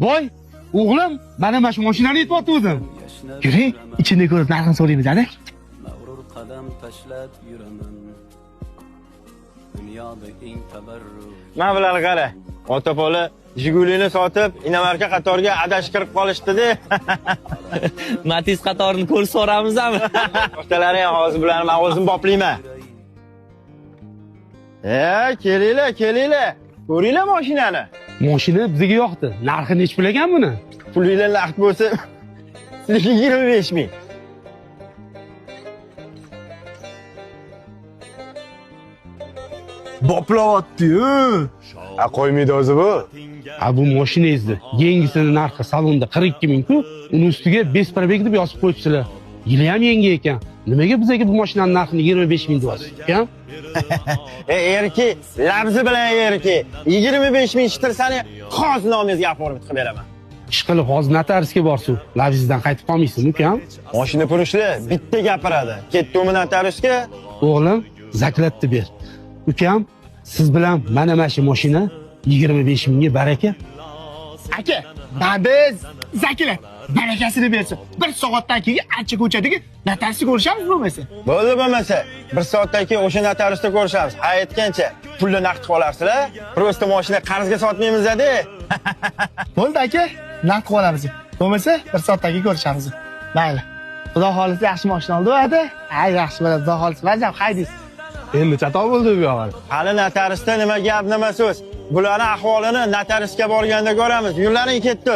Voy, o'g'lim, mana shu mashinani yetyapti o'zim. Yuring, ichini ko'rib narxini so'raymiz, ana. Mag'rur qadam tashlab yuraman. Dunyoda eng tabarruk. Men bilan qara. Ota-bola Jigulini sotib, Inamarka qatoriga adashib kirib qolishdi-da. Matiz qatorini ko'l so'ramizmi? O'rtalaring hozir bilan men o'zim boplayman. Kelinglar. Ko'ringlar mashinani. Mashina bizga yoqdi. Narxi nech pul ekan buni? Pulinglar naqd bo'lsa, sizga 25 ming. Boplayapti-yu. Qo'ymaydi o'zi bu. Bu mashinangizni yangisini narxi salonda 42 ming-ku, uni ustiga besparabek deb yozib qo'yibsizlar. Yili ham yangi ekan. Nimaga bizga bu mashinaning narxini 25 ming deyapsiz? Ekan? Erki, labzi bilan erki. 25 ming shtirsani hozir nomingizga aformit qilib beraman. Ishqilib hozir notariusga borsiz, labzingizdan qaytib qolmaysizmi, ukam? Mashina pulishli bitta gapiradi. Ketdimi notariusga? O'g'lim, zaklatni ber. Ukam, siz bilan mana shu mashina 25 mingga baraka. Aka, biz zaklat barakasini bersin. 1 soatdan keyin ancha ko'chadagi notariusni ko'rishamiz bo'lmasa. Bo'lmasa, 1 soatdan keyin o'sha notariusda ko'rishamiz. Aytgancha pulni naqd qilib olasizlar. Prosta mashina qarzga sotmaymiz-da. Bo'ldi aka, naqd qilib olamiz. Bo'lmasa 1 soatdan keyin ko'rishamiz. Mayli. Xudo xolisa yaxshi mashina oldi edi. Yaxshi bo'ladi, xudo xolisa. Vazam haydaysiz. Endi chatoq bo'ldi bu yo'g'on. Hali notariusda nima gap, nima so'z. Bularning ahvolini notariusga borganda ko'ramiz. Yo'llaring ketdi.